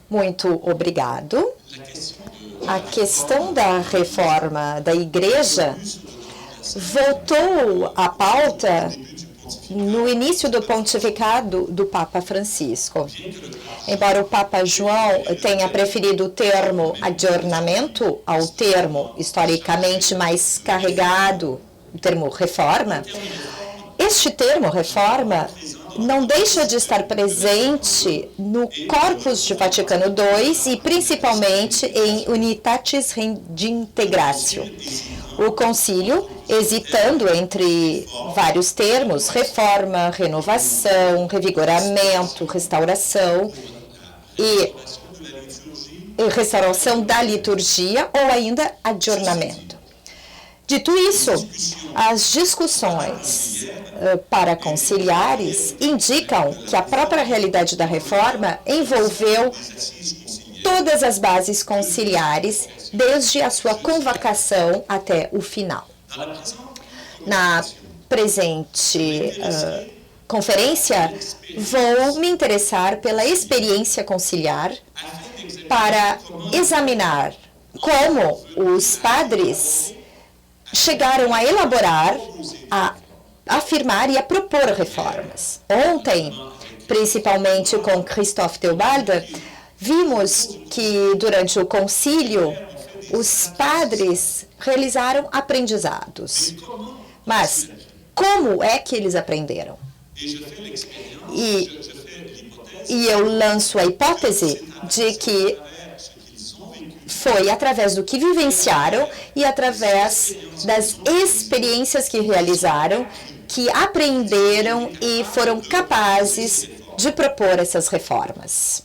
Muito obrigado. A questão da reforma da Igreja voltou à pauta no início do pontificado do Papa Francisco. Embora o Papa João tenha preferido o termo adornamento ao termo historicamente mais carregado, o termo reforma, este termo reforma não deixa de estar presente no Corpus de Vaticano II e principalmente em Unitatis Redintegratio. O concílio, hesitando entre vários termos, reforma, renovação, revigoramento, restauração e restauração da liturgia ou ainda adornamento. Dito isso, as discussões paraconciliares indicam que a própria realidade da reforma envolveu todas as bases conciliares, desde a sua convocação até o final. Na presente conferência, vou me interessar pela experiência conciliar para examinar como os padres chegaram a elaborar, a afirmar e a propor reformas. Ontem, principalmente com Christophe Theobald, vimos que durante o concílio os padres realizaram aprendizados. Mas como é que eles aprenderam? E eu lanço a hipótese de que foi através do que vivenciaram e através das experiências que realizaram, que aprenderam e foram capazes de propor essas reformas.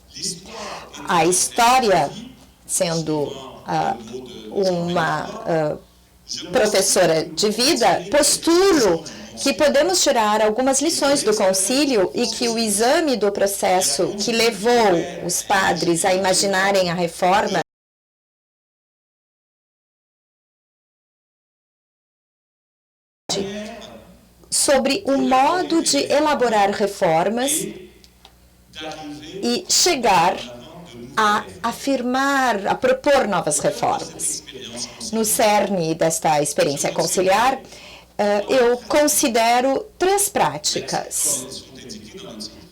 A história, sendo uma professora de vida, postulo que podemos tirar algumas lições do concílio e que o exame do processo que levou os padres a imaginarem a reforma sobre o modo de elaborar reformas e chegar a afirmar, a propor novas reformas. No cerne desta experiência conciliar, eu considero 3 práticas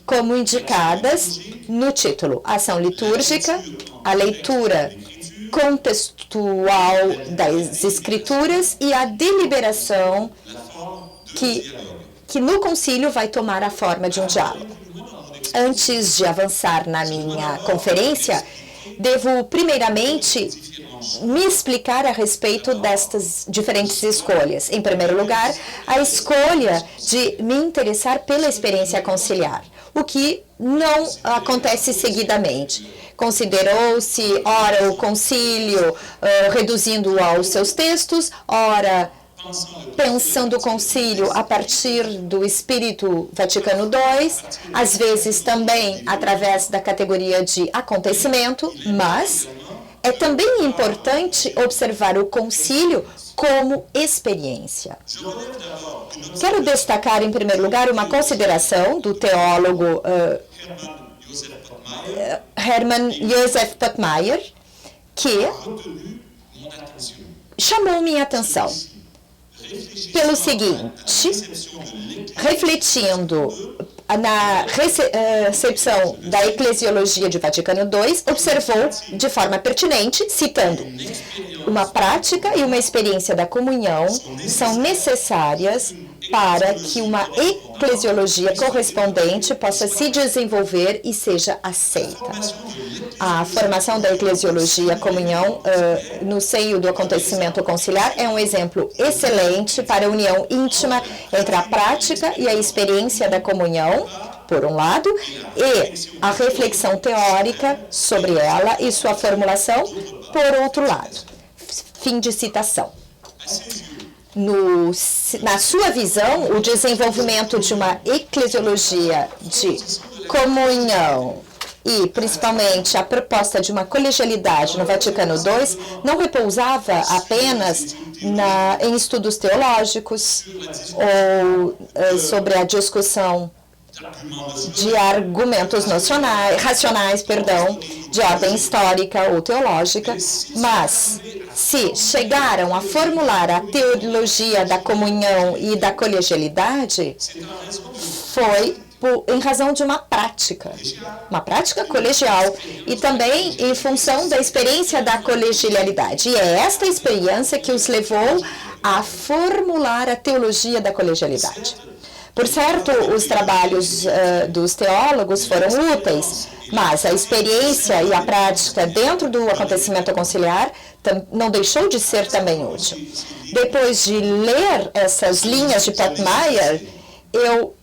como indicadas no título: ação litúrgica, a leitura contextual das escrituras e a deliberação que no concílio vai tomar a forma de um diálogo. Antes de avançar na minha conferência, devo primeiramente me explicar a respeito destas diferentes escolhas. Em primeiro lugar, a escolha de me interessar pela experiência conciliar, o que não acontece seguidamente. Considerou-se, ora, o concílio reduzindo-o aos seus textos, ora, pensando o concílio a partir do Espírito Vaticano II, às vezes também através da categoria de acontecimento, mas é também importante observar o concílio como experiência. Quero destacar, em primeiro lugar, uma consideração do teólogo Hermann Josef Pottmeyer, que chamou minha atenção pelo seguinte: refletindo na recepção da Eclesiologia de Vaticano II, observou de forma pertinente, citando: uma prática e uma experiência da comunhão são necessárias para que uma eclesiologia correspondente possa se desenvolver e seja aceita. A formação da eclesiologia comunhão no seio do acontecimento conciliar é um exemplo excelente para a união íntima entre a prática e a experiência da comunhão, por um lado, e a reflexão teórica sobre ela e sua formulação, por outro lado. Fim de citação. Na sua visão, o desenvolvimento de uma eclesiologia de comunhão e, principalmente, a proposta de uma colegialidade no Vaticano II não repousava apenas em estudos teológicos ou sobre a discussão de argumentos racionais, de ordem histórica ou teológica, mas se chegaram a formular a teologia da comunhão e da colegialidade, foi em razão de uma prática colegial e também em função da experiência da colegialidade. E é esta experiência que os levou a formular a teologia da colegialidade. Por certo, os trabalhos dos teólogos foram úteis, mas a experiência e a prática dentro do acontecimento conciliar não deixou de ser também útil. Depois de ler essas linhas de Petmeyer, eu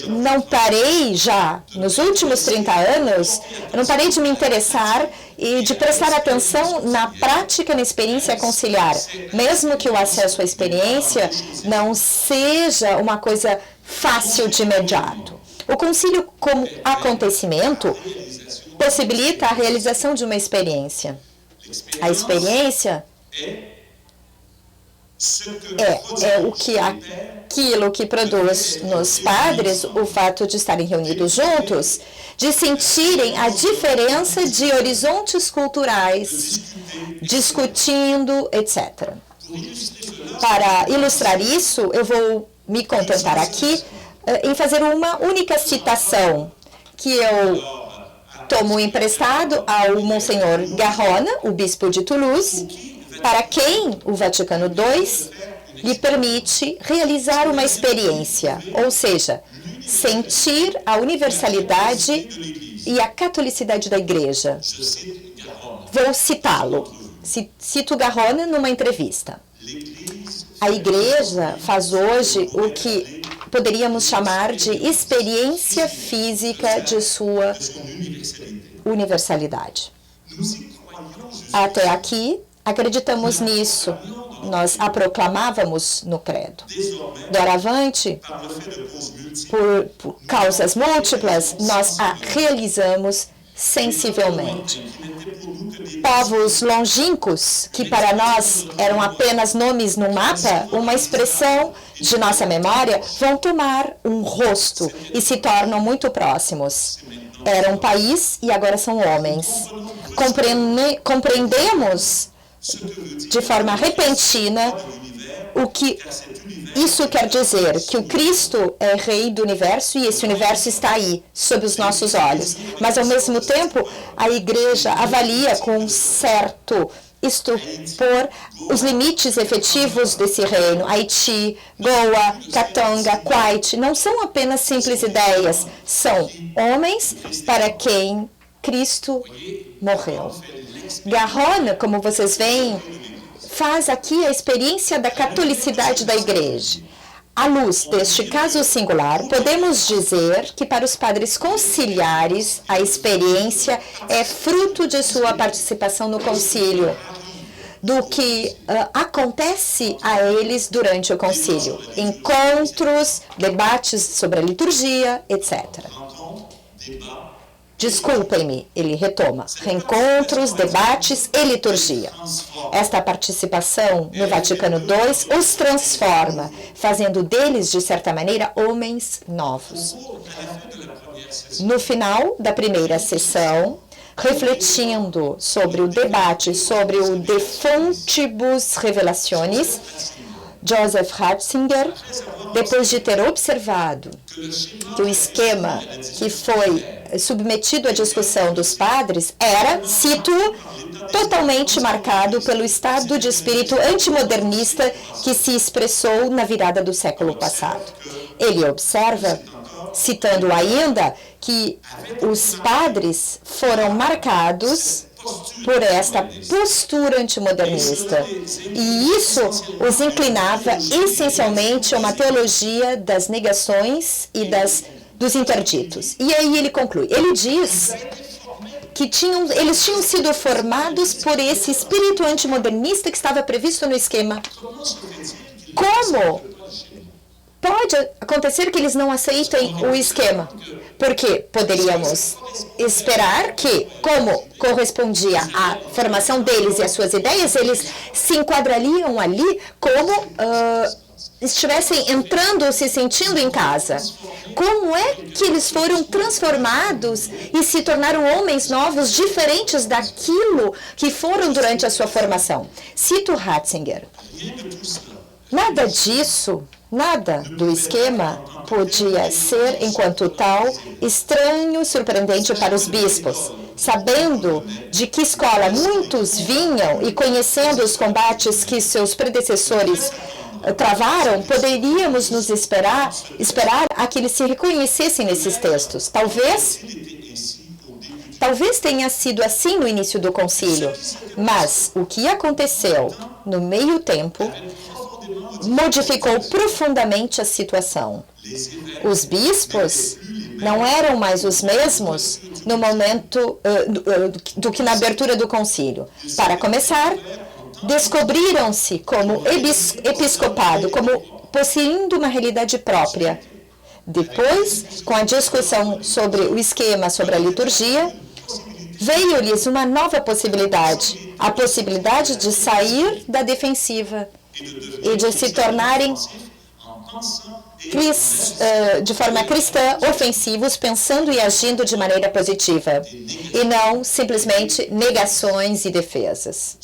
não parei já, nos últimos 30 anos, eu não parei de me interessar e de prestar atenção na prática, na experiência conciliar, mesmo que o acesso à experiência não seja uma coisa fácil de imediato. O concílio como acontecimento possibilita a realização de uma experiência. A experiência é aquilo que produz nos padres o fato de estarem reunidos juntos, de sentirem a diferença de horizontes culturais, discutindo, etc. Para ilustrar isso, eu vou me contentar aqui em fazer uma única citação que eu tomo emprestado ao Monsenhor Garrona, o bispo de Toulouse, para quem o Vaticano II lhe permite realizar uma experiência, ou seja, sentir a universalidade e a catolicidade da Igreja. Vou citá-lo. Cito Garrona numa entrevista. A Igreja faz hoje o que poderíamos chamar de experiência física de sua universalidade. Até aqui, acreditamos nisso, nós a proclamávamos no credo. Doravante, por causas múltiplas, nós a realizamos sensivelmente. Povos longínquos, que para nós eram apenas nomes no mapa, uma expressão de nossa memória, vão tomar um rosto e se tornam muito próximos. Era um país e agora são homens. Compreendemos de forma repentina o que isso quer dizer, que o Cristo é Rei do Universo e esse universo está aí, sob os nossos olhos. Mas, ao mesmo tempo, a Igreja avalia com certo estupor os limites efetivos desse reino. Haiti, Goa, Katanga, Kuwait, não são apenas simples ideias, são homens para quem Cristo morreu. Garrona, como vocês veem, faz aqui a experiência da catolicidade da Igreja. À luz deste caso singular, podemos dizer que para os padres conciliares, a experiência é fruto de sua participação no concílio, do que acontece a eles durante o concílio. Encontros, debates sobre a liturgia, etc. Desculpem-me, ele retoma, reencontros, debates e liturgia. Esta participação no Vaticano II os transforma, fazendo deles, de certa maneira, homens novos. No final da primeira sessão, refletindo sobre o debate sobre o De Fontibus Revelationis, Joseph Ratzinger, depois de ter observado que o esquema que foi submetido à discussão dos padres era, cito, totalmente marcado pelo estado de espírito antimodernista que se expressou na virada do século passado. Ele observa, citando ainda, que os padres foram marcados por esta postura antimodernista. E isso os inclinava essencialmente a uma teologia das negações e dos interditos. E aí ele conclui. Ele diz que eles tinham sido formados por esse espírito antimodernista que estava previsto no esquema. Como pode acontecer que eles não aceitem o esquema? Porque poderíamos esperar que, como correspondia à formação deles e às suas ideias, eles se enquadrariam ali como estivessem entrando ou se sentindo em casa. Como é que eles foram transformados e se tornaram homens novos, diferentes daquilo que foram durante a sua formação? Cito Ratzinger. Nada disso, nada do esquema podia ser, enquanto tal, estranho e surpreendente para os bispos. Sabendo de que escola muitos vinham e conhecendo os combates que seus predecessores travaram, poderíamos nos esperar a que eles se reconhecessem nesses textos. Talvez tenha sido assim no início do concílio, mas o que aconteceu no meio tempo modificou profundamente a situação. Os bispos não eram mais os mesmos no momento do que na abertura do concílio. Para começar, descobriram-se como episcopado, como possuindo uma realidade própria. Depois, com a discussão sobre o esquema, sobre a liturgia, veio-lhes uma nova possibilidade, a possibilidade de sair da defensiva e de se tornarem de forma cristã, ofensivos, pensando e agindo de maneira positiva, e não simplesmente negações e defesas.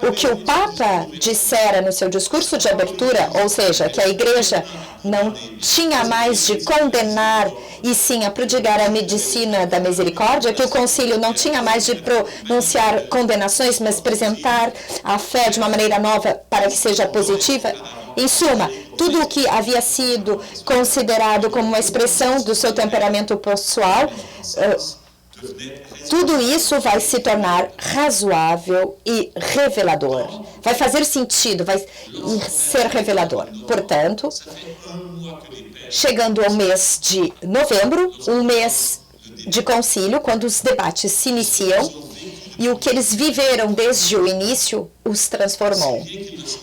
O que o Papa dissera no seu discurso de abertura, ou seja, que a Igreja não tinha mais de condenar e sim a prodigar a medicina da misericórdia, que o concílio não tinha mais de pronunciar condenações, mas apresentar a fé de uma maneira nova para que seja positiva. Em suma, tudo o que havia sido considerado como uma expressão do seu temperamento pessoal, tudo isso vai se tornar razoável e revelador. Vai fazer sentido, vai ser revelador. Portanto, chegando ao mês de novembro, um mês de concílio, quando os debates se iniciam, e o que eles viveram desde o início os transformou.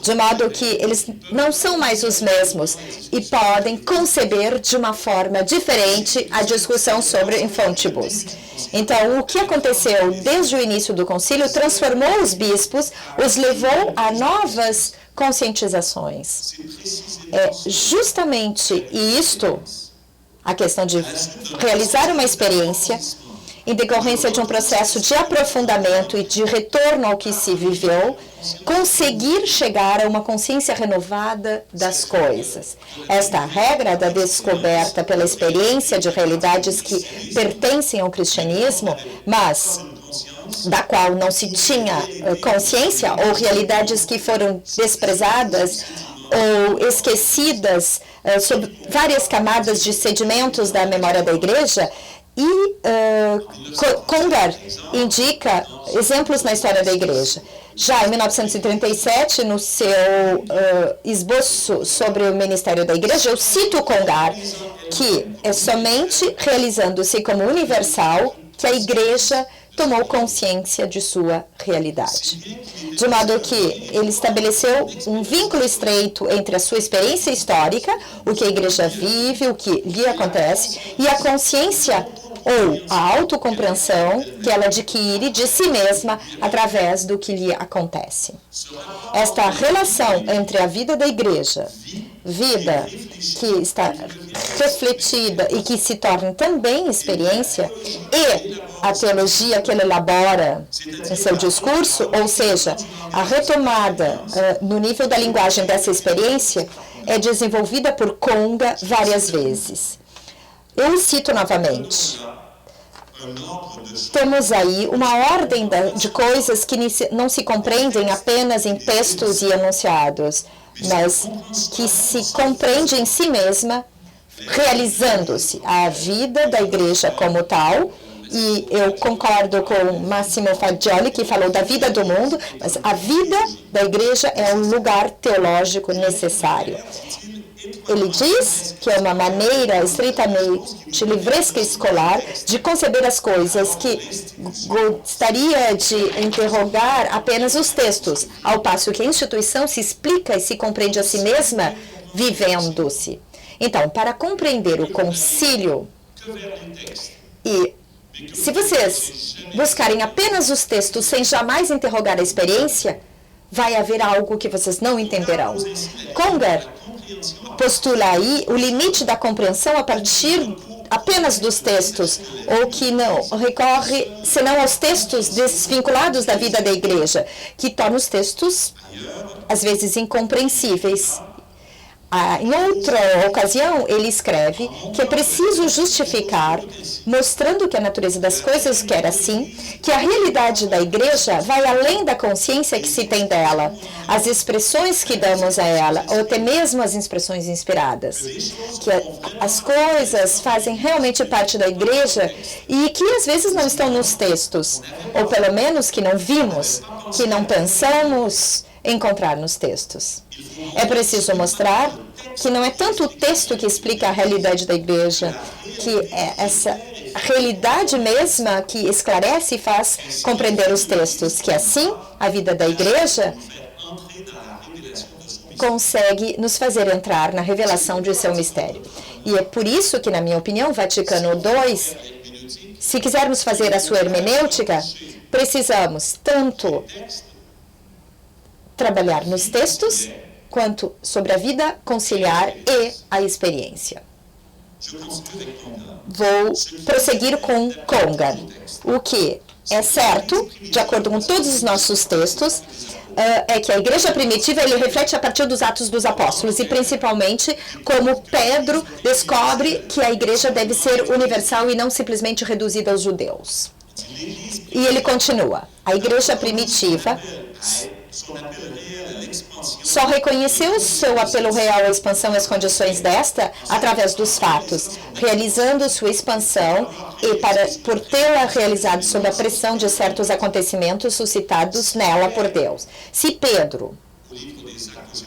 De modo que eles não são mais os mesmos e podem conceber de uma forma diferente a discussão sobre Infontibus. Então, o que aconteceu desde o início do concílio transformou os bispos, os levou a novas conscientizações. É justamente isto, a questão de realizar uma experiência em decorrência de um processo de aprofundamento e de retorno ao que se viveu, conseguir chegar a uma consciência renovada das coisas. Esta regra da descoberta pela experiência de realidades que pertencem ao cristianismo, mas da qual não se tinha consciência, ou realidades que foram desprezadas ou esquecidas sob várias camadas de sedimentos da memória da Igreja. E Conger indica exemplos na história da Igreja. Já em 1937, no seu esboço sobre o ministério da Igreja, eu cito Conger, que é somente realizando-se como universal que a Igreja tomou consciência de sua realidade. De modo que ele estabeleceu um vínculo estreito entre a sua experiência histórica, o que a Igreja vive, o que lhe acontece, e a consciência ou a autocompreensão que ela adquire de si mesma através do que lhe acontece. Esta relação entre a vida da Igreja, vida que está refletida e que se torna também experiência, e a teologia que ele elabora em seu discurso, ou seja, a retomada no nível da linguagem dessa experiência, é desenvolvida por Conga várias vezes. Eu cito novamente. Temos aí uma ordem de coisas que não se compreendem apenas em textos e enunciados, mas que se compreende em si mesma, realizando-se a vida da Igreja como tal. E eu concordo com Massimo Fagioli, que falou da vida do mundo, mas a vida da Igreja é um lugar teológico necessário. Ele diz que é uma maneira estritamente livresca e escolar de conceber as coisas, que gostaria de interrogar apenas os textos, ao passo que a instituição se explica e se compreende a si mesma vivendo-se. Então, para compreender o concílio, e se vocês buscarem apenas os textos sem jamais interrogar a experiência, vai haver algo que vocês não entenderão. Conger postula aí o limite da compreensão a partir apenas dos textos, ou que não recorre senão aos textos desvinculados da vida da igreja, que tornam os textos, às vezes, incompreensíveis. Em outra ocasião, ele escreve que é preciso justificar, mostrando que a natureza das coisas quer assim, que a realidade da igreja vai além da consciência que se tem dela, as expressões que damos a ela, ou até mesmo as expressões inspiradas. Que as coisas fazem realmente parte da igreja e que às vezes não estão nos textos, ou pelo menos que não vimos, que não pensamos encontrar nos textos. É preciso mostrar que não é tanto o texto que explica a realidade da igreja, que é essa realidade mesma que esclarece e faz compreender os textos, que assim a vida da igreja consegue nos fazer entrar na revelação de seu mistério. E é por isso que, na minha opinião, Vaticano II, se quisermos fazer a sua hermenêutica, precisamos tanto trabalhar nos textos, quanto sobre a vida conciliar e a experiência. Vou prosseguir com Congar. O que é certo, de acordo com todos os nossos textos, é que a igreja primitiva ele reflete a partir dos Atos dos Apóstolos e principalmente como Pedro descobre que a igreja deve ser universal e não simplesmente reduzida aos judeus. E ele continua, a igreja primitiva só reconheceu seu apelo real à expansão e as condições desta através dos fatos, realizando sua expansão e por tê-la realizado sob a pressão de certos acontecimentos suscitados nela por Deus. Se Pedro,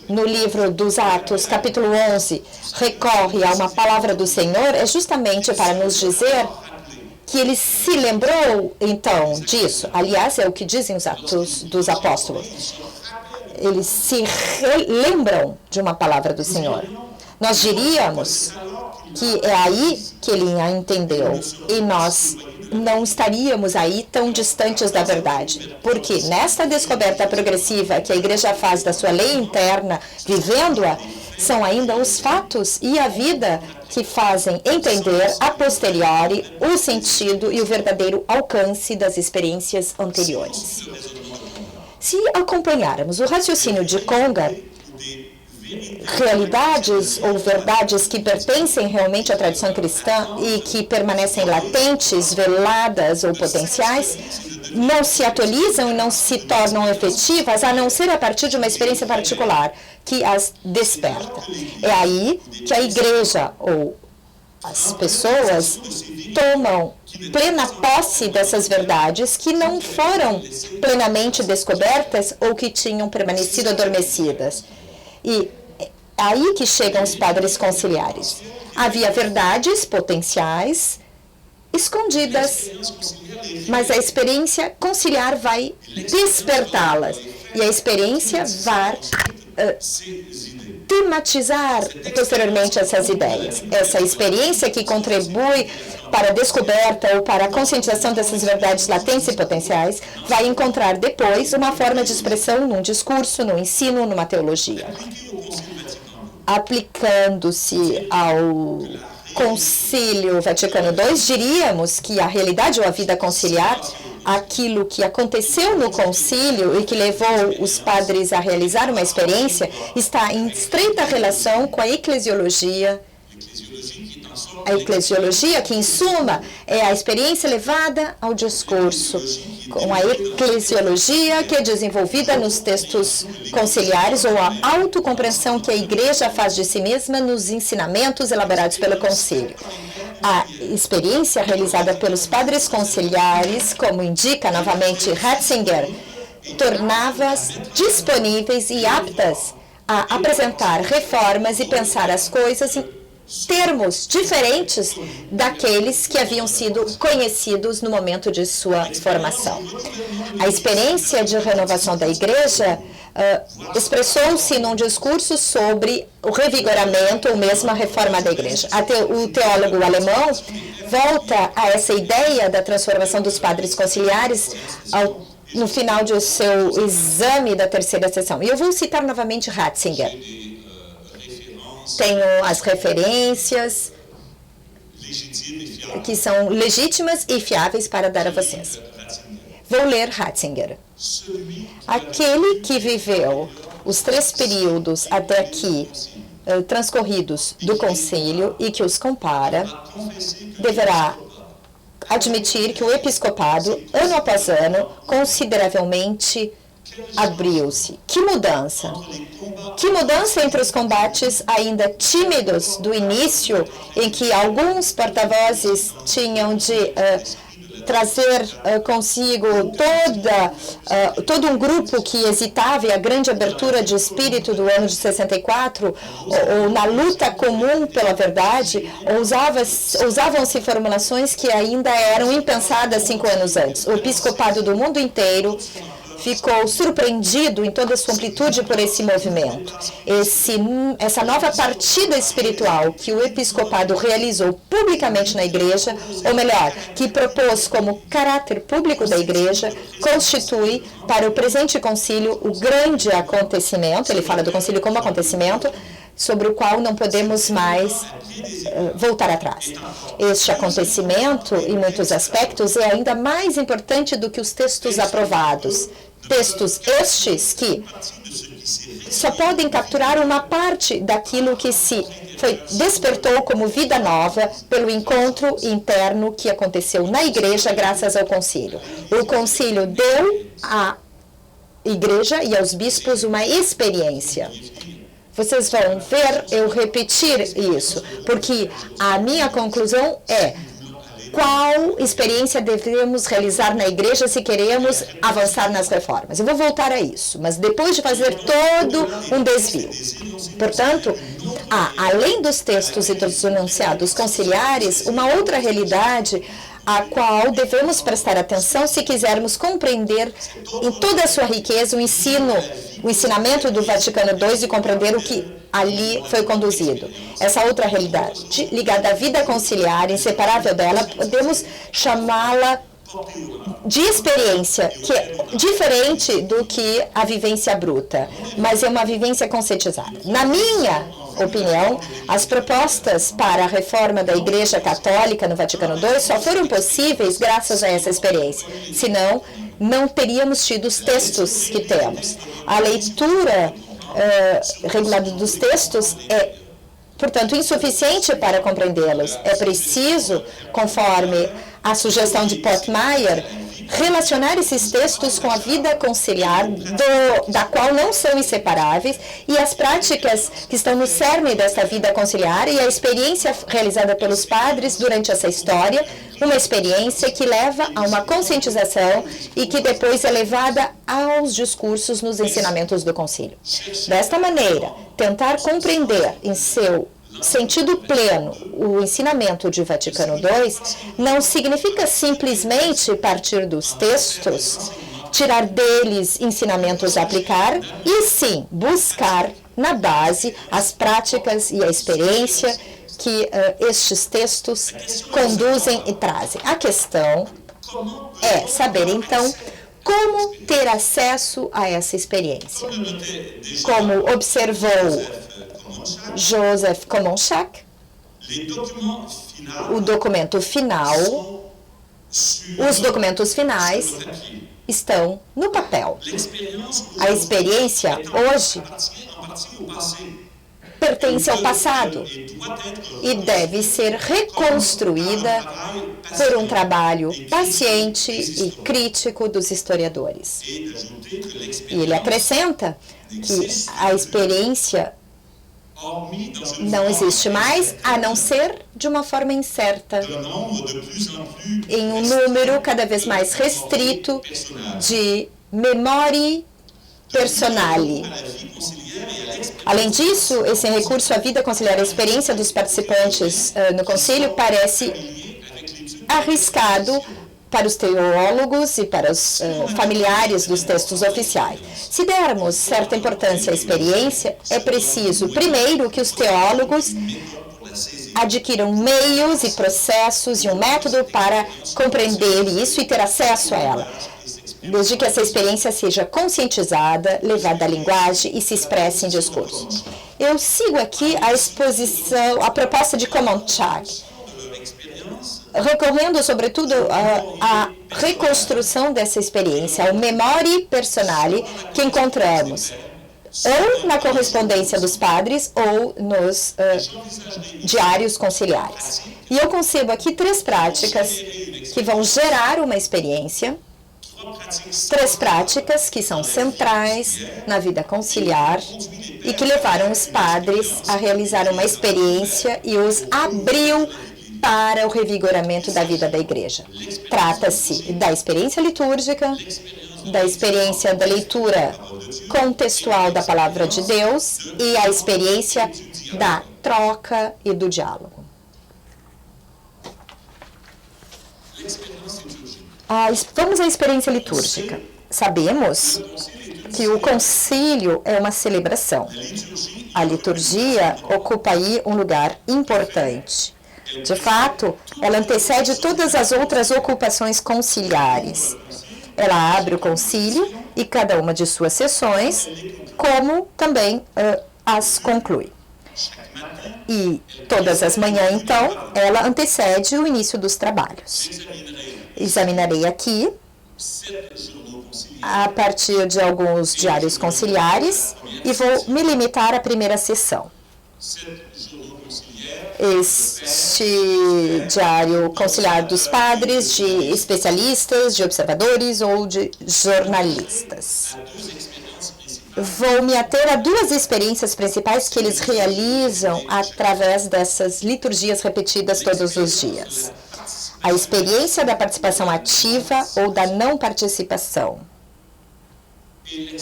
no livro dos Atos, capítulo 11, recorre a uma palavra do Senhor, é justamente para nos dizer que ele se lembrou, então, disso. Aliás, é o que dizem os Atos dos Apóstolos. Eles se lembram de uma palavra do Senhor. Nós diríamos que é aí que ele a entendeu. E nós não estaríamos aí tão distantes da verdade. Porque nesta descoberta progressiva que a igreja faz da sua lei interna, vivendo-a, são ainda os fatos e a vida que fazem entender a posteriori o sentido e o verdadeiro alcance das experiências anteriores. Se acompanharmos o raciocínio de Congar, realidades ou verdades que pertencem realmente à tradição cristã e que permanecem latentes, veladas ou potenciais, não se atualizam e não se tornam efetivas a não ser a partir de uma experiência particular que as desperta. É aí que a igreja ou as pessoas tomam plena posse dessas verdades que não foram plenamente descobertas ou que tinham permanecido adormecidas. E é aí que chegam os padres conciliares. Havia verdades potenciais escondidas, mas a experiência conciliar vai despertá-las. E a experiência vai tematizar posteriormente essas ideias. Essa experiência que contribui para a descoberta ou para a conscientização dessas verdades latentes e potenciais vai encontrar depois uma forma de expressão num discurso, no ensino, numa teologia. Aplicando-se ao Concílio Vaticano II, diríamos que a realidade ou a vida conciliar, aquilo que aconteceu no concílio e que levou os padres a realizar uma experiência, está em estreita relação com a eclesiologia. A eclesiologia, que em suma é a experiência levada ao discurso, com a eclesiologia que é desenvolvida nos textos conciliares ou a autocompreensão que a igreja faz de si mesma nos ensinamentos elaborados pelo concílio. A experiência realizada pelos padres conciliares, como indica novamente Ratzinger, tornava-as disponíveis e aptas a apresentar reformas e pensar as coisas em termos diferentes daqueles que haviam sido conhecidos no momento de sua formação. A experiência de renovação da igreja expressou-se num discurso sobre o revigoramento ou mesmo a reforma da igreja. O teólogo alemão volta a essa ideia da transformação dos padres conciliares no final de seu exame da terceira sessão. E eu vou citar novamente Ratzinger. tenho as referências que são legítimas e fiáveis para dar a vocês. Vou ler Ratzinger. Aquele que viveu os 3 períodos até aqui transcorridos do concílio e que os compara, deverá admitir que o episcopado, ano após ano, consideravelmente abriu-se. Que mudança! Que mudança entre os combates ainda tímidos do início, em que alguns tinham de trazer consigo todo um grupo que hesitava, e a grande abertura de espírito do ano de 64, ou na luta comum pela verdade, usavam-se formulações que ainda eram impensadas 5 anos antes. O episcopado do mundo inteiro ficou surpreendido em toda a sua amplitude por esse movimento. Essa nova partida espiritual que o episcopado realizou publicamente na igreja, ou melhor, que propôs como caráter público da igreja, constitui para o presente concílio o grande acontecimento, ele fala do concílio como acontecimento, sobre o qual não podemos mais voltar atrás. Este acontecimento, em muitos aspectos, é ainda mais importante do que os textos aprovados. Textos estes que só podem capturar uma parte daquilo que despertou como vida nova pelo encontro interno que aconteceu na igreja graças ao concílio. O concílio deu à igreja e aos bispos uma experiência. Vocês vão ver eu repetir isso, porque a minha conclusão é: qual experiência devemos realizar na igreja se queremos avançar nas reformas? Eu vou voltar a isso, mas depois de fazer todo um desvio. Portanto, além dos textos e dos enunciados conciliares, uma outra realidade a qual devemos prestar atenção se quisermos compreender em toda a sua riqueza o ensinamento do Vaticano II e compreender o que ali foi conduzido. Essa outra realidade, ligada à vida conciliar, inseparável dela, podemos chamá-la de experiência, que é diferente do que a vivência bruta, mas é uma vivência conscientizada. Na minha opinião, as propostas para a reforma da Igreja Católica no Vaticano II só foram possíveis graças a essa experiência. Senão, não teríamos tido os textos que temos. A leitura regulada dos textos é, portanto, insuficiente para compreendê-los. É preciso, conforme a sugestão de Pottmeyer, relacionar esses textos com a vida conciliar, da qual não são inseparáveis, e as práticas que estão no cerne dessa vida conciliar e a experiência realizada pelos padres durante essa história, uma experiência que leva a uma conscientização e que depois é levada aos discursos nos ensinamentos do concílio. Desta maneira, tentar compreender em seu sentido pleno o ensinamento de Vaticano II não significa simplesmente partir dos textos, tirar deles ensinamentos a aplicar, e sim buscar na base as práticas e a experiência que estes textos conduzem e trazem. A questão é saber, então, como ter acesso a essa experiência. Como observou Joseph Komonchak, os documentos finais estão no papel. A experiência hoje pertence ao passado e deve ser reconstruída por um trabalho paciente e crítico dos historiadores. E ele acrescenta que a experiência não existe mais, a não ser de uma forma incerta, em um número cada vez mais restrito de memória personale. Além disso, esse recurso à vida conciliar, a experiência dos participantes no concílio parece arriscado para os teólogos e para os familiares dos textos oficiais. Se dermos certa importância à experiência, é preciso, primeiro, que os teólogos adquiram meios e processos e um método para compreender isso e ter acesso a ela, desde que essa experiência seja conscientizada, levada à linguagem e se expresse em discurso. Eu sigo aqui a exposição, a proposta de Comonchak, recorrendo, sobretudo, à reconstrução dessa experiência, ao memori personale que encontramos ou na correspondência dos padres ou nos diários conciliares. E eu concebo aqui 3 práticas que vão gerar uma experiência, 3 práticas que são centrais na vida conciliar e que levaram os padres a realizar uma experiência e os abriu para o revigoramento da vida da igreja. Trata-se da experiência litúrgica, da experiência da leitura contextual da palavra de Deus e a experiência da troca e do diálogo. Vamos à experiência litúrgica. Sabemos que o concílio é uma celebração. A liturgia ocupa aí um lugar importante. De fato, ela antecede todas as outras ocupações conciliares. Ela abre o concílio e cada uma de suas sessões, como também as conclui. E todas as manhãs, então, ela antecede o início dos trabalhos. Examinarei aqui, a partir de alguns diários conciliares, e vou me limitar à primeira sessão. Este diário conciliar dos padres, de especialistas, de observadores ou de jornalistas. Vou me ater a 2 experiências principais que eles realizam através dessas liturgias repetidas todos os dias. A experiência da participação ativa ou da não participação. E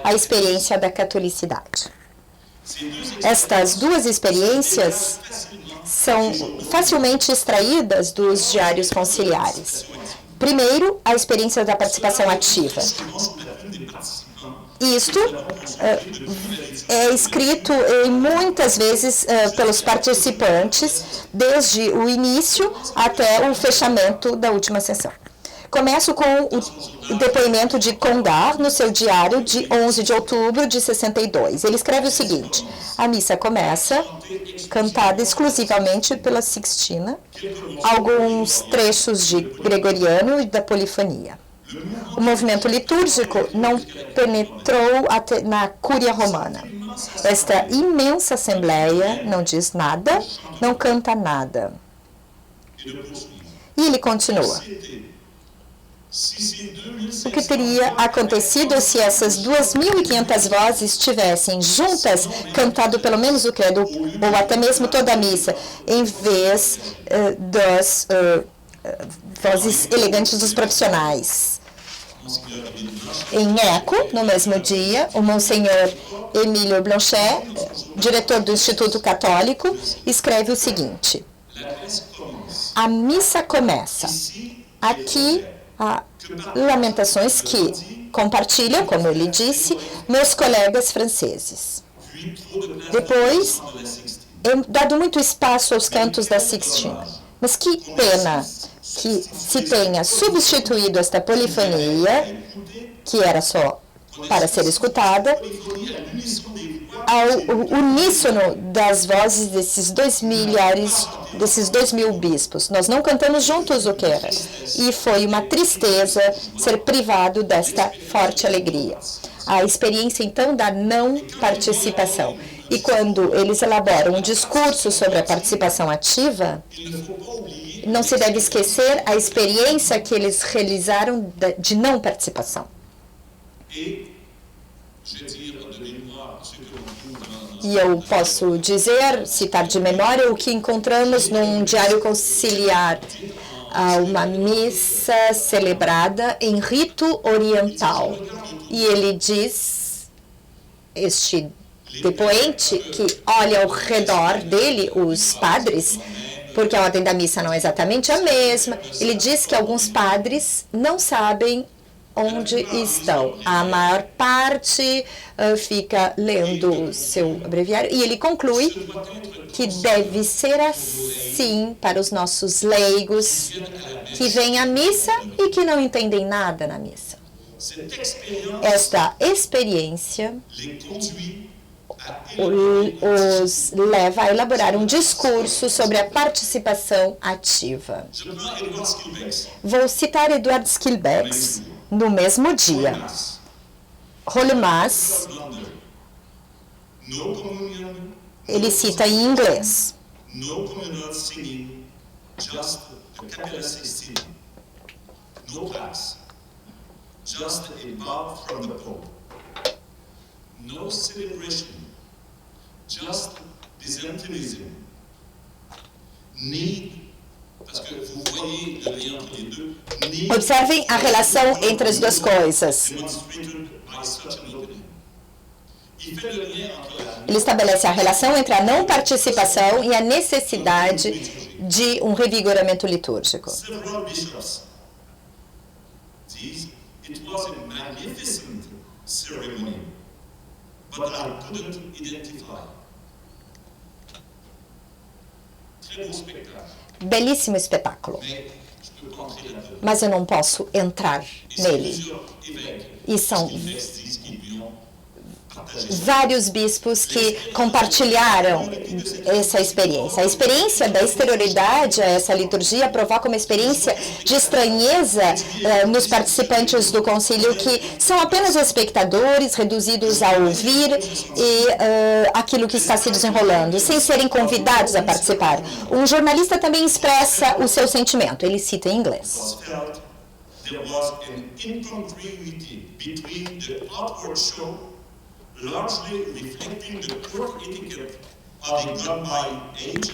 a experiência da catolicidade. Estas 2 experiências são facilmente extraídas dos diários conciliares. Primeiro, a experiência da participação ativa. Isto é escrito muitas vezes pelos participantes, desde o início até o fechamento da última sessão. Começo com o depoimento de Congar no seu diário de 11 de outubro de 62. Ele escreve o seguinte: a missa começa, cantada exclusivamente pela Sixtina, alguns trechos de Gregoriano e da Polifonia. O movimento litúrgico não penetrou na Cúria Romana. Esta imensa assembleia não diz nada, não canta nada. E ele continua. O que teria acontecido se essas 2.500 vozes tivessem juntas cantado pelo menos o credo, ou até mesmo toda a missa, em vez das vozes elegantes dos profissionais? Em Eco, no mesmo dia, o Monsenhor Emílio Blanchet, diretor do Instituto Católico, escreve o seguinte: a missa começa. Aqui há lamentações que compartilham, como ele disse, meus colegas franceses. Depois, é dado muito espaço aos cantos da Sixtina. Mas que pena que se tenha substituído esta polifonia, que era só para ser escutada, ao uníssono das vozes desses 2.000 bispos. Nós não cantamos juntos o que era. E foi uma tristeza ser privado desta forte alegria. A experiência, então, da não participação. E quando eles elaboram um discurso sobre a participação ativa, não se deve esquecer a experiência que eles realizaram de não participação. E eu posso dizer, citar de memória, o que encontramos num diário conciliar, uma missa celebrada em rito oriental. E ele diz, este depoente, que olha ao redor dele os padres, porque a ordem da missa não é exatamente a mesma. Ele diz que alguns padres não sabem onde estão. A maior parte fica lendo o seu abreviário. E ele conclui que deve ser assim para os nossos leigos que vêm à missa e que não entendem nada na missa. Esta experiência os leva a elaborar um discurso sobre a participação ativa. Vou citar Eduard Skilbeck no mesmo dia. Holymas, ele cita em inglês. No communal singing, just a capella 16. No class, just a bow from the Pope. No celebration, just byzantinism. Need, parce que vous voyez le lien entre les deux, need Observem a relação entre as duas coisas. demonstrated by such an opening. Il fait le lien entre la Ele estabelece a relação entre a não participação e a necessidade de um revigoramento litúrgico. several bishops. These, it was a magnificent ceremony, but I couldn't identify. Très beau spectacle, Belíssimo espetáculo, mais je peux pas entrer là-dedans. mas eu não posso entrar Et nele. plusieurs évêques E são qui disent qu'ils lui ont partagé ça. vários bispos que compartilharam essa experiência. A experiência da exterioridade a essa liturgia provoca uma experiência de estranheza nos participantes do concílio, que são apenas espectadores reduzidos a ouvir aquilo que está se desenrolando, sem serem convidados a participar. Um jornalista também expressa o seu sentimento. Ele cita em inglês. Was felt there was an incongruity between the outward show, largely reflecting the court etiquette of the gone-by age,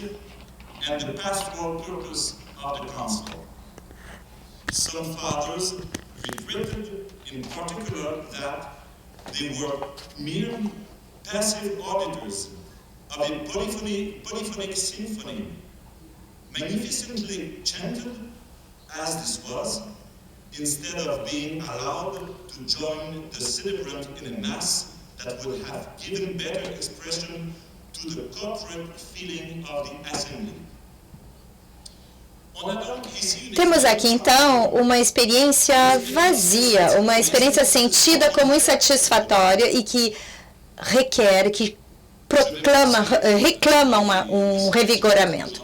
and the pastoral purpose of the council. Some fathers regretted in particular that they were mere passive auditors of a polyphonic symphony, magnificently chanted as this was, instead of being allowed to join the celebrant in a mass that would have given better expression to the corporate feeling of the assembly. On a donc ici une Temos aqui, então, uma experiência vazia, uma experiência sentida como insatisfatória e que requer, que reclama um revigoramento.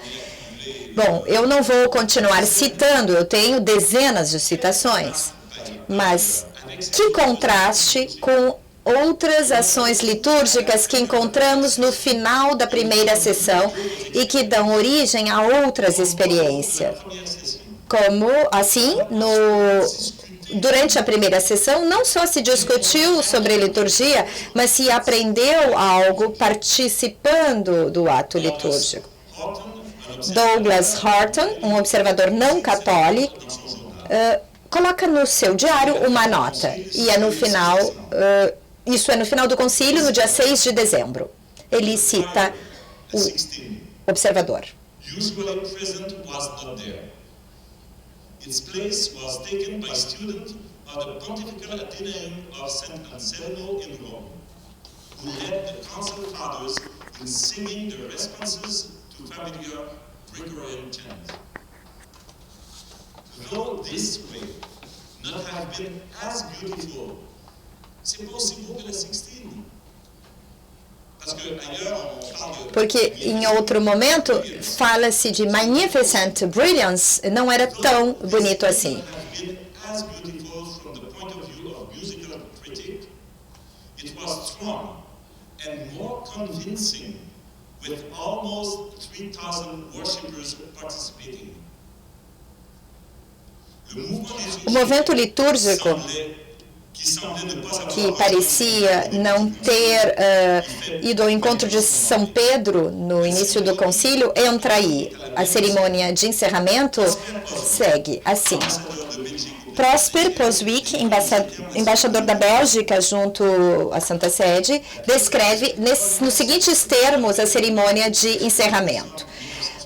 Bom, eu não vou continuar citando, eu tenho dezenas de citações, mas que contraste com outras ações litúrgicas que encontramos no final da primeira sessão e que dão origem a outras experiências. Como, assim, durante a primeira sessão, não só se discutiu sobre liturgia, mas se aprendeu algo participando do ato litúrgico. Douglas Horton, um observador não católico, coloca no seu diário uma nota, e é no final, isso é no final do concílio, no dia 6 de dezembro. Ele cita o observador. usually present was not there. Its place was taken by students of the Pontifical Athenaeum of St. Anselmo in Rome, who led the council fathers in singing the responses to familiar Gregorian chants. Though this way not have been as beautiful, c'est pas aussi beau que la Sixtine. Parce que ailleurs on parle de Porque em outro momento fala-se de magnificent brilliance, não era tão bonito assim. have been as beautiful from the point of view of musical critique. It was strong and more convincing, with almost 3,000 worshippers participating. O movimento litúrgico, que parecia não ter ido ao encontro de São Pedro no início do concílio, entra aí. A cerimônia de encerramento segue assim. Prosper Poswick, embaixador da Bélgica junto à Santa Sede, descreve nos seguintes termos a cerimônia de encerramento.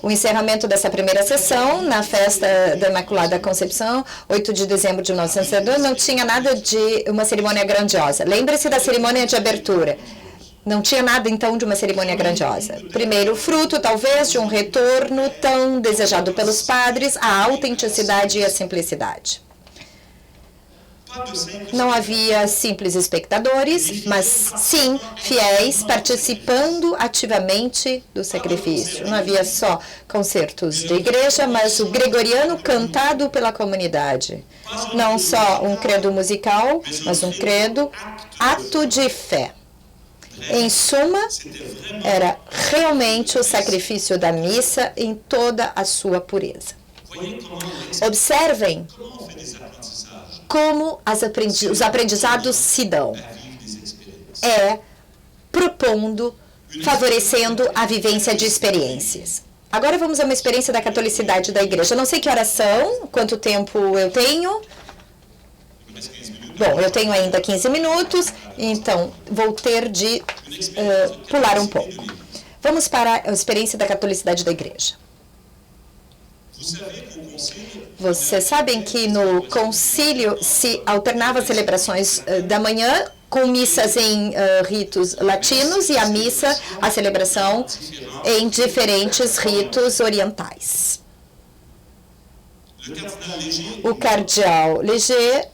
O encerramento dessa primeira sessão, na festa da Imaculada Concepção, 8 de dezembro de 1902, não tinha nada de uma cerimônia grandiosa. Lembre-se da cerimônia de abertura. Não tinha nada, então, de uma cerimônia grandiosa. Primeiro fruto, talvez, de um retorno tão desejado pelos padres à autenticidade e à simplicidade. Não havia simples espectadores, mas sim fiéis participando ativamente do sacrifício. Não havia só concertos de igreja, mas o gregoriano cantado pela comunidade. Não só um credo musical, mas um credo ato de fé. Em suma, era realmente o sacrifício da missa em toda a sua pureza. Observem como os aprendizados se dão. É propondo, favorecendo a vivência de experiências. Agora vamos a uma experiência da catolicidade da igreja. Não sei que horas são, quanto tempo eu tenho. Bom, eu tenho ainda 15 minutos, então vou ter de pular um pouco. Vamos para a experiência da catolicidade da igreja. Vocês sabem que no concílio se alternava as celebrações da manhã com missas em ritos latinos e a celebração em diferentes ritos orientais. O cardeal Léger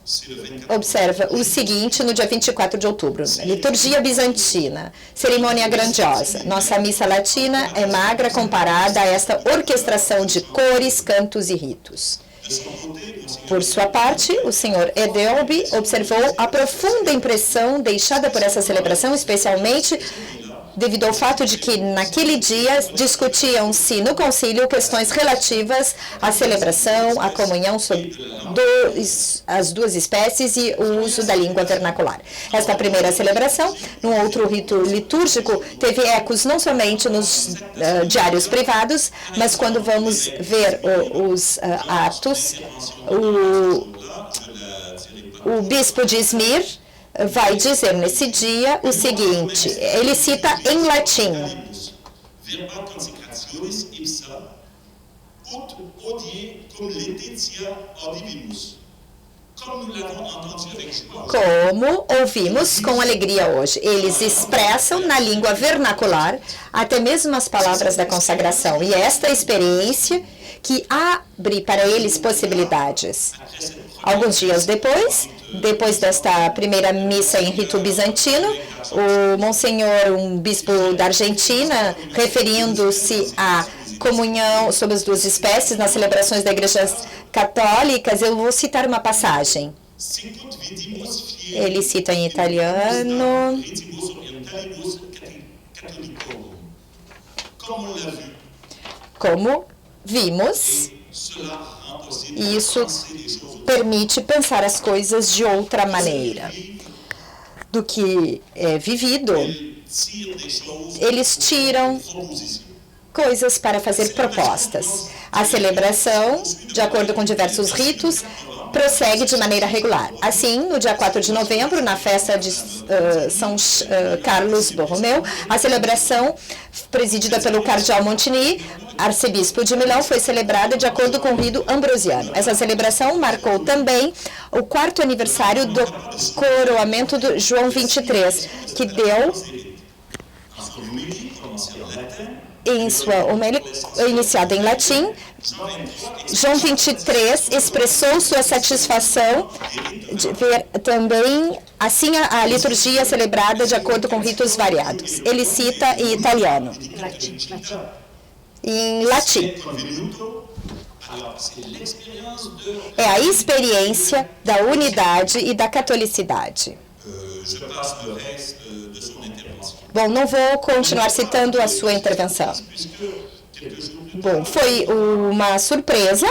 observa o seguinte no dia 24 de outubro. Liturgia bizantina, cerimônia grandiosa. Nossa missa latina é magra comparada a esta orquestração de cores, cantos e ritos. Por sua parte, o senhor Edelby observou a profunda impressão deixada por essa celebração, especialmente devido ao fato de que, naquele dia, discutiam-se no concílio questões relativas à celebração, à comunhão sobre as duas espécies e o uso da língua vernacular. Esta primeira celebração, num outro rito litúrgico, teve ecos não somente nos diários privados, mas quando vamos ver os atos, o bispo de Izmir vai dizer nesse dia o seguinte, ele cita em latim. Como ouvimos com alegria hoje. Eles expressam na língua vernacular até mesmo as palavras da consagração. E esta experiência que abre para eles possibilidades. Alguns dias depois desta primeira missa em rito bizantino, o Monsenhor, um bispo da Argentina, referindo-se à comunhão sobre as duas espécies nas celebrações da Igreja Católicas, eu vou citar uma passagem. Ele cita em italiano. Como vimos, isso permite pensar as coisas de outra maneira do que é vivido. Eles tiram coisas para fazer propostas. A celebração, de acordo com diversos ritos, prossegue de maneira regular. Assim, no dia 4 de novembro, na festa de São Carlos Borromeu, a celebração, presidida pelo cardeal Montini, arcebispo de Milão, foi celebrada de acordo com o rito ambrosiano. Essa celebração marcou também o 4º aniversário do coroamento de João 23, que deu em sua homilia iniciada em latim. João 23 expressou sua satisfação de ver também assim a liturgia celebrada de acordo com ritos variados. Ele cita em italiano, em latim. É a experiência da unidade e da catolicidade. Bom, não vou continuar citando a sua intervenção. Bom, foi uma surpresa,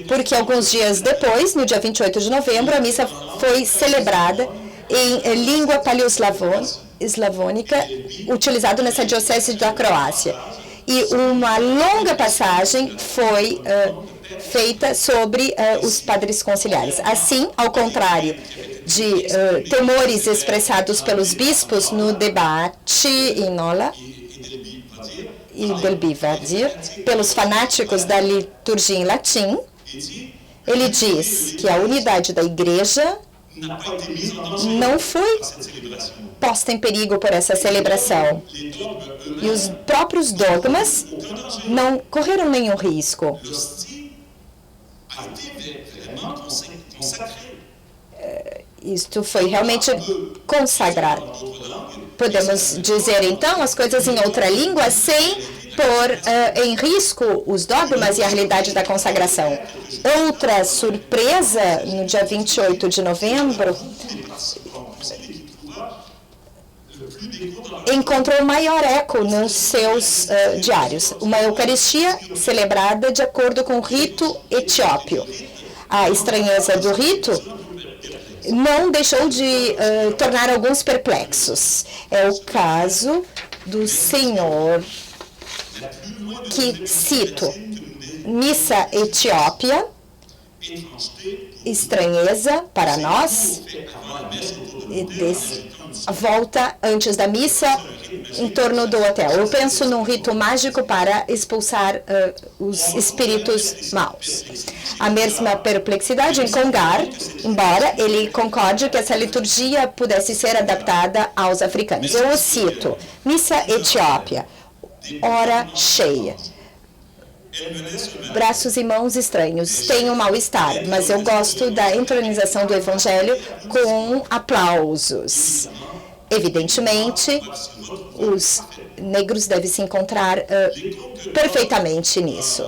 porque alguns dias depois, no dia 28 de novembro, a missa foi celebrada em língua paleoeslavônica, utilizada nessa diocese da Croácia. E uma longa passagem foi feita sobre os padres conciliares. Assim, ao contrário de temores expressados pelos bispos no debate em Nola e Delbivadir, pelos fanáticos da liturgia em latim, ele diz que a unidade da igreja não foi posta em perigo por essa celebração. E os próprios dogmas não correram nenhum risco. Isto foi realmente consagrado. Podemos dizer, então, as coisas em outra língua sem pôr em risco os dogmas e a realidade da consagração. Outra surpresa, no dia 28 de novembro, encontrou maior eco nos seus diários. Uma Eucaristia celebrada de acordo com o rito etíopio. A estranheza do rito não deixou de tornar alguns perplexos. É o caso do Senhor, que cito, missa etíopia, estranheza para nós, volta antes da missa em torno do hotel. Eu penso num rito mágico para expulsar os espíritos maus. A mesma perplexidade em Congar, embora ele concorde que essa liturgia pudesse ser adaptada aos africanos. Eu o cito, missa etíopia, hora cheia. Braços e mãos estranhos. Tenho mal-estar, mas eu gosto da entronização do Evangelho com aplausos. Evidentemente, os negros devem se encontrar perfeitamente nisso.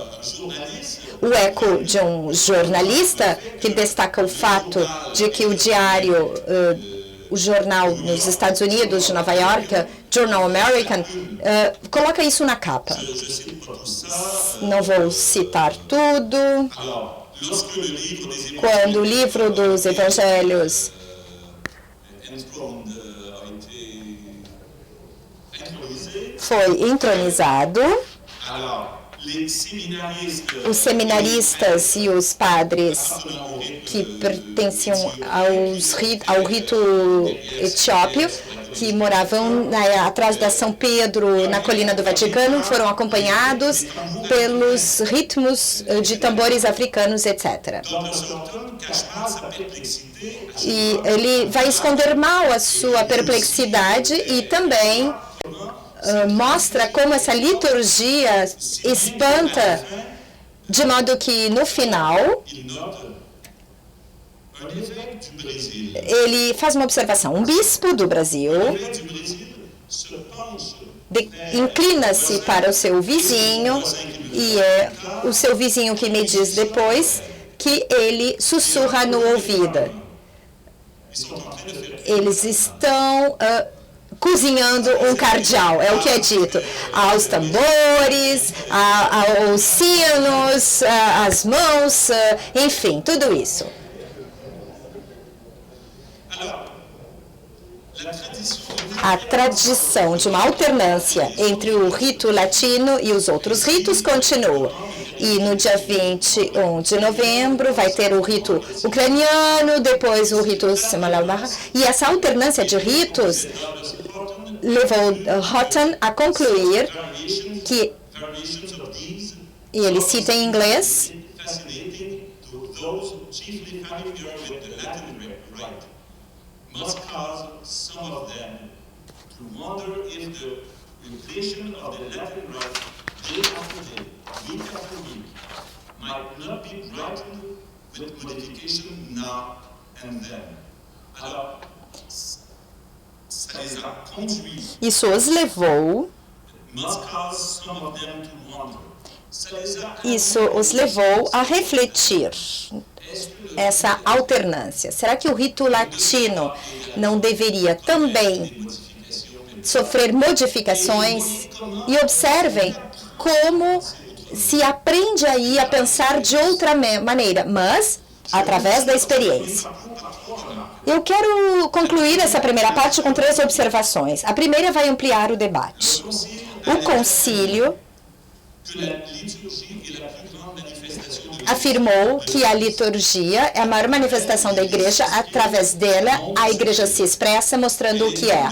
O eco de um jornalista que destaca o fato de que o diário, o jornal nos Estados Unidos de Nova York, Journal American, coloca isso na capa. Não vou citar tudo. Quando o livro dos Evangelhos foi entronizado, os seminaristas e os padres que pertenciam ao rito etíopio, que moravam atrás da São Pedro, na colina do Vaticano, foram acompanhados pelos ritmos de tambores africanos, etc. E ele vai esconder mal a sua perplexidade e também mostra como essa liturgia espanta, de modo que, no final, ele faz uma observação. Um bispo do Brasil inclina-se para o seu vizinho, e é o seu vizinho que me diz depois que ele sussurra no ouvido. Eles estão cozinhando um cardeal, é o que é dito. Aos tambores, aos sinos, às mãos, enfim, tudo isso. A tradição de uma alternância entre o rito latino e os outros ritos continua. E no dia 21 de novembro vai ter o rito ucraniano, depois o rito Semalabha. E essa alternância de ritos levou Houghton a concluir que, e ele cita em inglês, must cause some of them to wonder if the inflation of the Latin rite, day after day, week after week, might not be brightened with modification now and then. Isso os levou. Isso os levou a refletir essa alternância. Será que o rito latino não deveria também sofrer modificações? E observem como se aprende aí a pensar de outra maneira, mas através da experiência. Eu quero concluir essa primeira parte com 3 observações. A primeira vai ampliar o debate. O concílio afirmou que a liturgia é a maior manifestação da igreja. Através dela, a igreja se expressa mostrando o que é.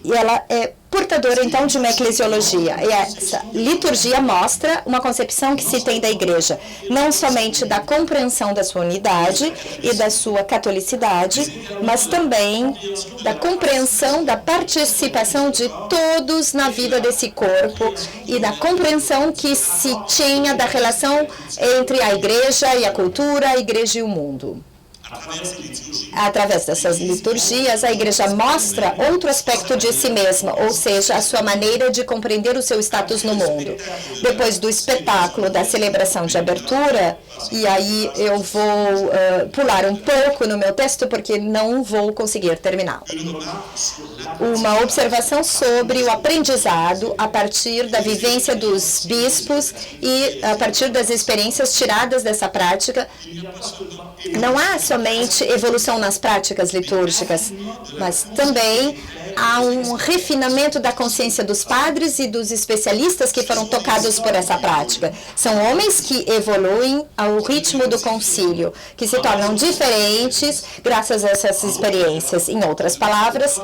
E ela é portadora, então, de uma eclesiologia. E essa liturgia mostra uma concepção que se tem da igreja, não somente da compreensão da sua unidade e da sua catolicidade, mas também da compreensão da participação de todos na vida desse corpo e da compreensão que se tinha da relação entre a igreja e a cultura, a igreja e o mundo. Através dessas liturgias, a igreja mostra outro aspecto de si mesma, ou seja, a sua maneira de compreender o seu status no mundo. Depois do espetáculo da celebração de abertura, e aí eu vou pular um pouco no meu texto, porque não vou conseguir terminar. Uma observação sobre o aprendizado a partir da vivência dos bispos e a partir das experiências tiradas dessa prática. Não há somente evolução nas práticas litúrgicas, mas também há um refinamento da consciência dos padres e dos especialistas que foram tocados por essa prática. São homens que evoluem ao ritmo do concílio, que se tornam diferentes graças a essas experiências. Em outras palavras,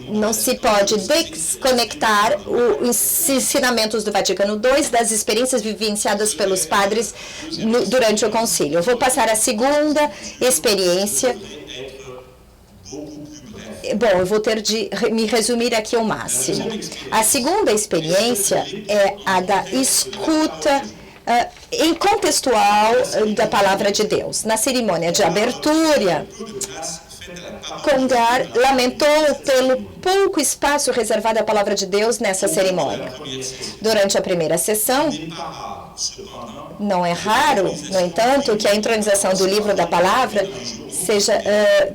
não se pode desconectar os ensinamentos do Vaticano II das experiências vivenciadas pelos padres durante o concílio. Eu vou passar a segunda experiência. Bom, eu vou ter de me resumir aqui ao máximo. A segunda experiência é a da escuta em contextual da palavra de Deus. Na cerimônia de abertura, Congar lamentou pelo pouco espaço reservado à palavra de Deus nessa cerimônia. Durante a primeira sessão, não é raro, no entanto, que a entronização do livro da palavra seja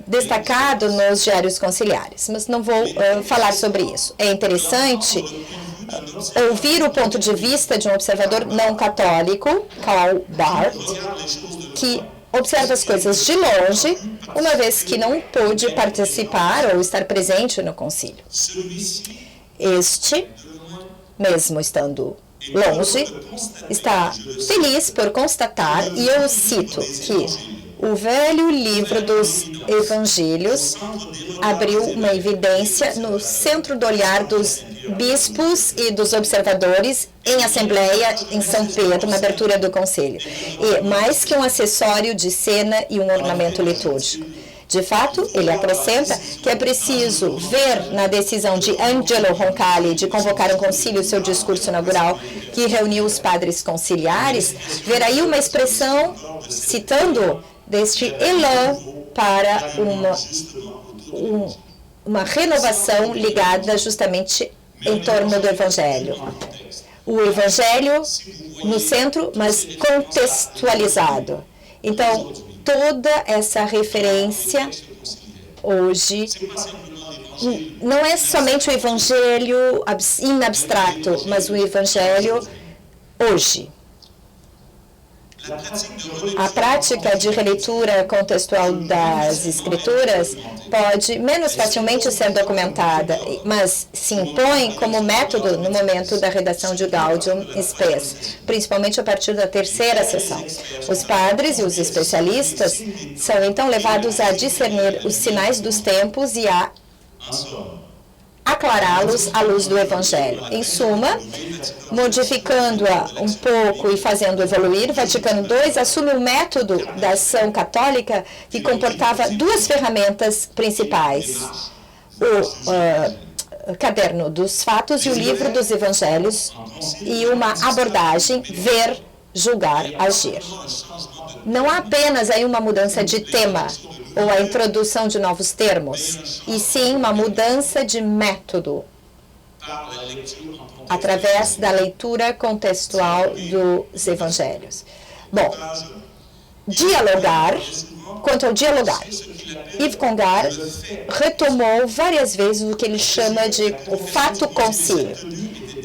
destacado nos diários conciliares, mas não vou falar sobre isso. É interessante ouvir o ponto de vista de um observador não católico, Karl Barth, que observa as coisas de longe, uma vez que não pôde participar ou estar presente no concílio. Este, mesmo estando longe, está feliz por constatar, e eu cito, que o velho livro dos evangelhos abriu uma evidência no centro do olhar dos bispos e dos observadores em assembleia em São Pedro, na abertura do concílio, e mais que um acessório de cena e um ornamento litúrgico. De fato, ele acrescenta que é preciso ver na decisão de Angelo Roncalli de convocar um concílio, seu discurso inaugural, que reuniu os padres conciliares, ver aí uma expressão, citando, deste elan para uma renovação ligada justamente em torno do Evangelho. O Evangelho no centro, mas contextualizado. Então, toda essa referência hoje não é somente o Evangelho in abstracto, mas o Evangelho hoje. A prática de releitura contextual das Escrituras pode menos facilmente ser documentada, mas se impõe como método no momento da redação de Gaudium Spes, principalmente a partir da terceira sessão. Os padres e os especialistas são então levados a discernir os sinais dos tempos e a aclará-los à luz do Evangelho. Em suma, modificando-a um pouco e fazendo evoluir, Vaticano II assume o método da ação católica que comportava duas ferramentas principais: o Caderno dos Fatos e o Livro dos Evangelhos, e uma abordagem ver, julgar, agir. Não há apenas aí uma mudança de tema ou a introdução de novos termos, e sim uma mudança de método através da leitura contextual dos evangelhos. Bom, dialogar, quanto ao dialogar, Yves Congar retomou várias vezes o que ele chama de o fato concílio.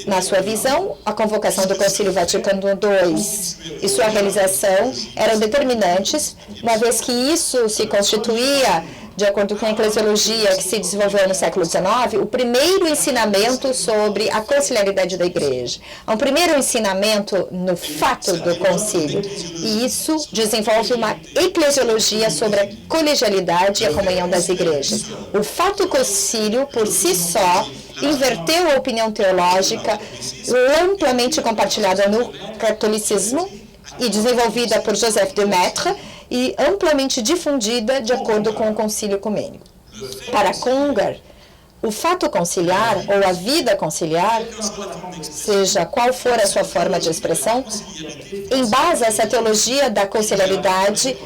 Na sua visão, a convocação do Concílio Vaticano II e sua realização eram determinantes, uma vez que isso se constituía, de acordo com a eclesiologia que se desenvolveu no século XIX, o primeiro ensinamento sobre a conciliaridade da Igreja. Há um primeiro ensinamento no fato do concílio, e isso desenvolve uma eclesiologia sobre a colegialidade e a comunhão das igrejas. O fato concílio, por si só, inverteu a opinião teológica amplamente compartilhada no catolicismo e desenvolvida por Joseph de Maistre e amplamente difundida de acordo com o Concílio Ecumênico. Para Congar, o fato conciliar ou a vida conciliar, seja qual for a sua forma de expressão, embasa essa teologia da conciliaridade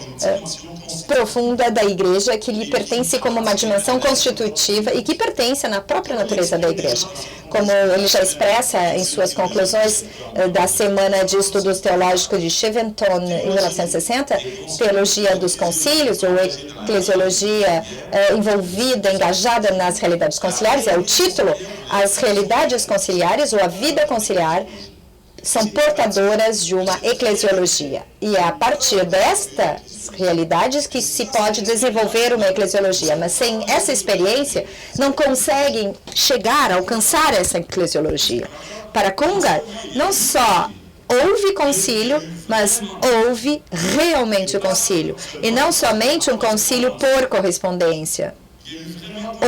profunda da Igreja, que lhe pertence como uma dimensão constitutiva e que pertence na própria natureza da Igreja. Como ele já expressa em suas conclusões da Semana de Estudos Teológicos de Cheventon, em 1960, teologia dos concílios, ou eclesiologia envolvida, engajada nas realidades conciliares, é o título. As realidades conciliares, ou a vida conciliar, são portadoras de uma eclesiologia. E é a partir destas realidades que se pode desenvolver uma eclesiologia. Mas sem essa experiência, não conseguem chegar, alcançar essa eclesiologia. Para Congar, não só houve concílio, mas houve realmente o concílio. E não somente um concílio por correspondência.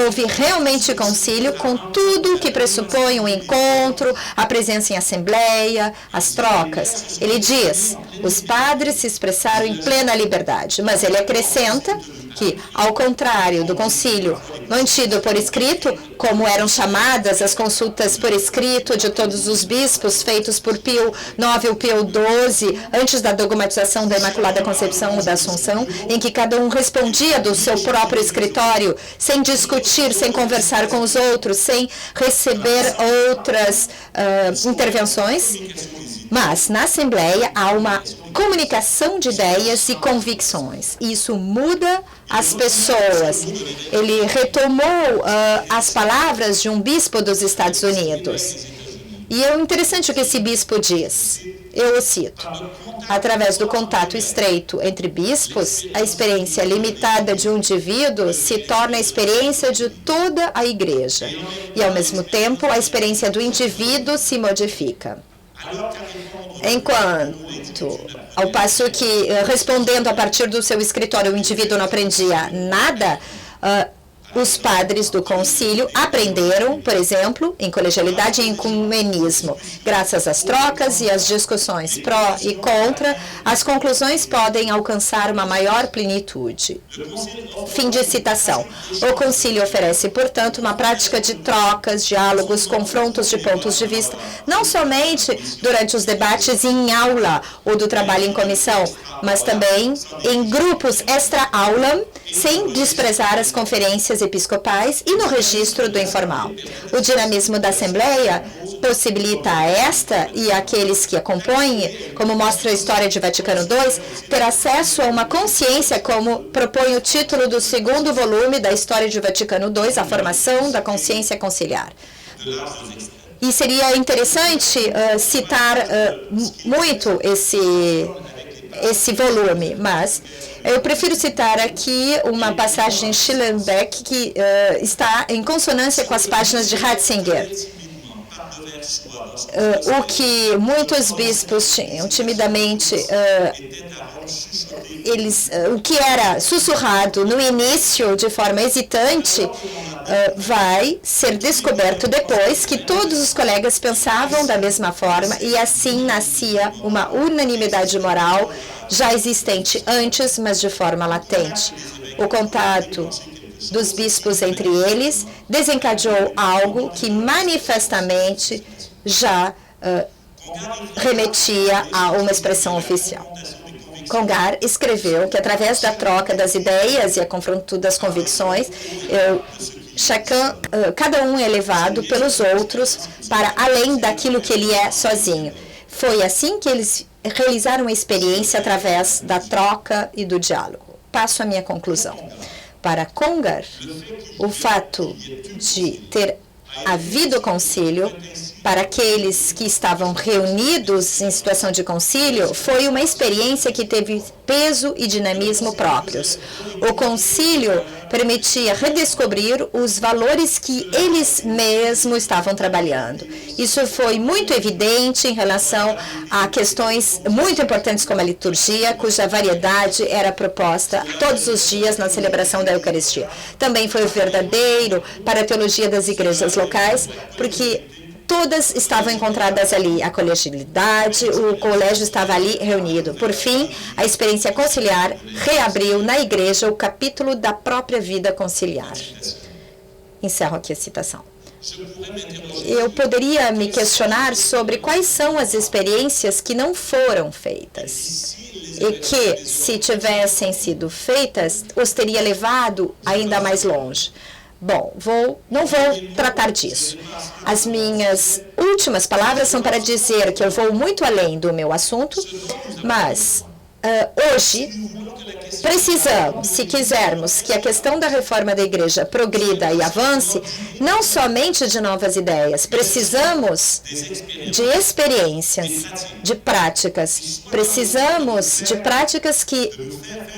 Houve realmente concílio com tudo que pressupõe um encontro, a presença em assembleia, as trocas. Ele diz, os padres se expressaram em plena liberdade, mas ele acrescenta que, ao contrário do concílio mantido por escrito, como eram chamadas as consultas por escrito de todos os bispos feitos por Pio IX ou Pio XII, antes da dogmatização da Imaculada Concepção ou da Assunção, em que cada um respondia do seu próprio escritório, sem discutir, sem conversar com os outros, sem receber outras intervenções. Mas, na Assembleia, há uma comunicação de ideias e convicções. Isso muda as pessoas. Ele retomou as palavras de um bispo dos Estados Unidos. E é interessante o que esse bispo diz. Eu o cito. Através do contato estreito entre bispos, a experiência limitada de um indivíduo se torna a experiência de toda a igreja. E, ao mesmo tempo, a experiência do indivíduo se modifica. Enquanto, ao passo que, respondendo a partir do seu escritório, o indivíduo não aprendia nada, os padres do concílio aprenderam, por exemplo, em colegialidade e em ecumenismo. Graças às trocas e às discussões pró e contra, as conclusões podem alcançar uma maior plenitude. Fim de citação. O concílio oferece, portanto, uma prática de trocas, diálogos, confrontos de pontos de vista, não somente durante os debates em aula ou do trabalho em comissão, mas também em grupos extra-aula, sem desprezar as conferências episcopais e no registro do informal. O dinamismo da Assembleia possibilita a esta e àqueles que a compõem, como mostra a história de Vaticano II, ter acesso a uma consciência, como propõe o título do segundo volume da História de Vaticano II, a formação da consciência conciliar. E seria interessante citar muito esse volume, mas eu prefiro citar aqui uma passagem de Schillenbeck que está em consonância com as páginas de Ratzinger. O que muitos bispos tinham timidamente, o que era sussurrado no início de forma hesitante, vai ser descoberto depois que todos os colegas pensavam da mesma forma e assim nascia uma unanimidade moral já existente antes, mas de forma latente. O contato dos bispos entre eles desencadeou algo que manifestamente já remetia a uma expressão oficial. Congar escreveu que, através da troca das ideias e a confronto das convicções, cada um é levado pelos outros para além daquilo que ele é sozinho. Foi assim que eles realizaram a experiência através da troca e do diálogo. Passo à minha conclusão. Para Congar, o fato de ter havido concílio, para aqueles que estavam reunidos em situação de concílio, foi uma experiência que teve peso e dinamismo próprios. O concílio permitia redescobrir os valores que eles mesmos estavam trabalhando. Isso foi muito evidente em relação a questões muito importantes como a liturgia, cuja variedade era proposta todos os dias na celebração da Eucaristia. Também foi verdadeiro para a teologia das igrejas locais, porque todas estavam encontradas ali, a colegialidade, o colégio estava ali reunido. Por fim, a experiência conciliar reabriu na igreja o capítulo da própria vida conciliar. Encerro aqui a citação. Eu poderia me questionar sobre quais são as experiências que não foram feitas e que, se tivessem sido feitas, os teria levado ainda mais longe. Bom, não vou tratar disso. As minhas últimas palavras são para dizer que eu vou muito além do meu assunto, mas hoje precisamos, se quisermos que a questão da reforma da igreja progrida e avance, não somente de novas ideias, precisamos de experiências, de práticas. Precisamos de práticas que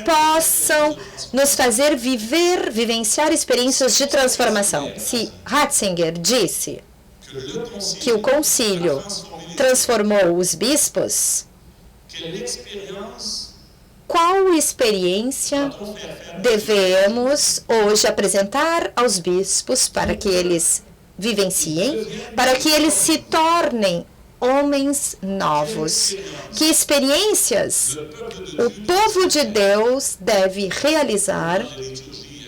possam nos fazer vivenciar experiências de transformação. Se Ratzinger disse que o concílio transformou os bispos, qual experiência devemos hoje apresentar aos bispos para que eles vivenciem, para que eles se tornem homens novos? Que experiências o povo de Deus deve realizar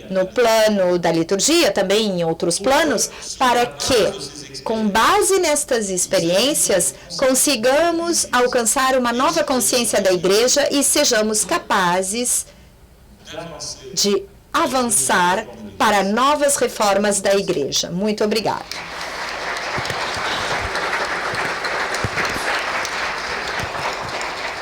no plano da liturgia, também em outros planos, para que, com base nestas experiências, consigamos alcançar uma nova consciência da igreja e sejamos capazes de avançar para novas reformas da igreja. Muito obrigada.